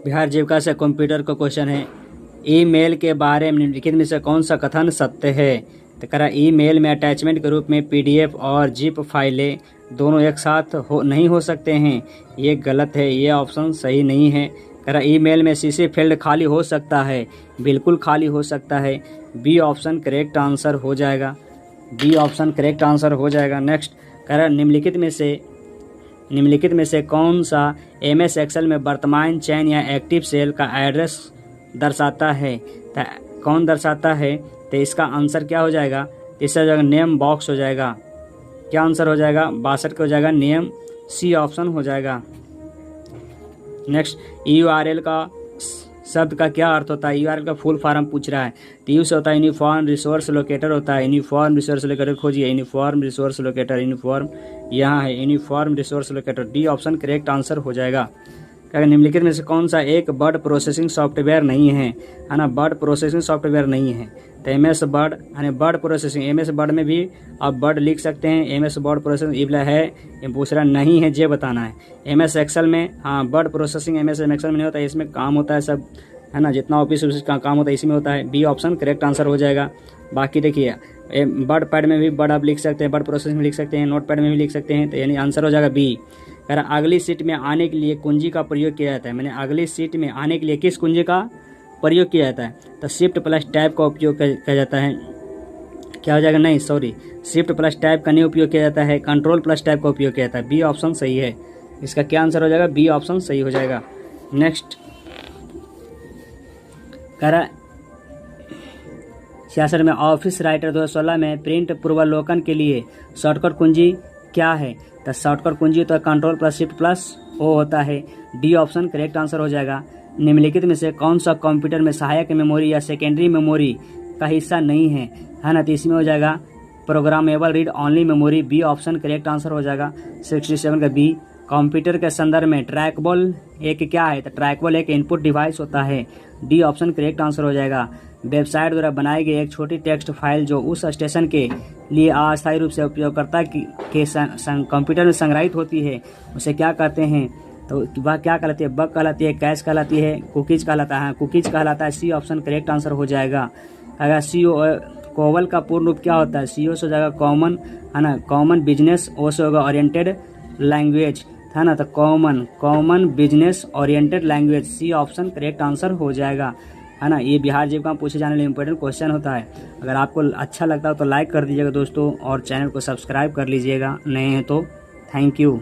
बिहार जीविका से कंप्यूटर का क्वेश्चन है, ईमेल के बारे में निम्नलिखित में से कौन सा कथन सत्य है। तो कह रहा ईमेल में अटैचमेंट के रूप में पीडीएफ और जिप फाइलें दोनों एक साथ नहीं हो सकते हैं, ये गलत है, ये ऑप्शन सही नहीं है। कह रहा ईमेल में सीसी फील्ड खाली हो सकता है, बिल्कुल खाली हो सकता है, बी ऑप्शन करेक्ट आंसर हो जाएगा, बी ऑप्शन करेक्ट आंसर हो जाएगा। नेक्स्ट कह रहा निम्नलिखित में से कौन सा एमएस एक्सेल में वर्तमान चयन या एक्टिव सेल का एड्रेस दर्शाता है। तो कौन दर्शाता है, तो इसका आंसर क्या हो जाएगा, इसका जगह नेम बॉक्स हो जाएगा। क्या आंसर हो जाएगा, 62 का हो जाएगा नेम, सी ऑप्शन हो जाएगा। नेक्स्ट यूआरएल का शब्द का क्या अर्थ होता है, यूआरएल का फुल फॉर्म पूछ रहा है। तो यू से होता है यूनिफॉर्म रिसोर्स लोकेटर होता है, यूनिफॉर्म रिसोर्स लोकेटर खोजिए, यूनिफॉर्म रिसोर्स लोकेटर, यूनिफॉर्म यहाँ है uniform resource locator, D option correct answer हो जाएगा। क्या निम्नलिखित में से कौन सा एक वर्ड प्रोसेसिंग सॉफ्टवेयर नहीं है ना, वर्ड प्रोसेसिंग सॉफ्टवेयर नहीं है। तो एमएस वर्ड यानी वर्ड प्रोसेसिंग, एमएस वर्ड में भी आप वर्ड लिख सकते हैं, एमएस वर्ड प्रोसेसिंग इबला है, ये दूसरा नहीं है, ये बताना है। एमएस एक्सेल में हाँ वर्ड प्रोसेसिंग एमएस एक्सेल में नहीं होता है, इसमें काम होता है सब, है ना, जितना ऑफिस का काम होता है इसी में होता है, बी ऑप्शन करेक्ट आंसर हो जाएगा। बाकी देखिए वर्ड पैड में भी वर्ड आप लिख सकते हैं, वर्ड प्रोसेसिंग में लिख सकते हैं, नोट पैड में भी लिख सकते हैं, तो यानी आंसर हो जाएगा बी। कह रहा अगली सीट में आने के लिए कुंजी का प्रयोग किया जाता है, मैंने अगली सीट में आने के लिए किस कुंजी का प्रयोग किया जाता है, तो शिफ्ट प्लस टैब का उपयोग किया जाता है। क्या हो जाएगा, नहीं सॉरी, शिफ्ट प्लस टैब का नहीं उपयोग किया जाता है, कंट्रोल प्लस टैब का उपयोग किया जाता है, बी ऑप्शन सही है। इसका क्या आंसर हो जाएगा, बी ऑप्शन सही हो जाएगा। नेक्स्ट कह रहा 66 में ऑफिस राइटर 2016 में प्रिंट पूर्वावलोकन के लिए शॉर्टकट कुंजी क्या है। तो शॉर्टकट कुंजी तो control plus shift plus O होता है, डी ऑप्शन करेक्ट आंसर हो जाएगा। निम्नलिखित में से कौन सा कंप्यूटर में सहायक मेमोरी या सेकेंडरी मेमोरी का हिस्सा नहीं है, है ना, तो इसमें हो जाएगा programmable read only memory, B option correct answer हो जाएगा। 67 का बी। कंप्यूटर के संदर्भ में ट्रैकबॉल एक क्या है, तो ट्रैकबॉल एक इनपुट डिवाइस होता है, डी ऑप्शन करेक्ट आंसर हो जाएगा। वेबसाइट द्वारा बनाई गई एक छोटी टेक्स्ट फाइल जो उस स्टेशन के लिए अस्थायी रूप से उपयोगकर्ता के कंप्यूटर में संग्रहित होती है उसे क्या कहते हैं, तो वह क्या कहलाती है, बग कहलाती है, कैश कहलाती है, कुकीज कहलाता है, कुकीज कहलाता है, सी ऑप्शन करेक्ट आंसर हो जाएगा। अगर सीओ कोवल का पूर्ण रूप क्या होता है, सीओ से हो जाएगा कॉमन, है ना, कॉमन बिजनेस, ओ से होगा ओरिएंटेड लैंग्वेज, है ना, तो common business oriented language, C option correct answer हो जाएगा, है ना। ये बिहार जीविका में पूछे जाने वाले इंपॉर्टेंट क्वेश्चन होता है। अगर आपको अच्छा लगता हो तो लाइक कर दीजिएगा दोस्तों, और चैनल को सब्सक्राइब कर लीजिएगा, नए हैं तो। Thank you.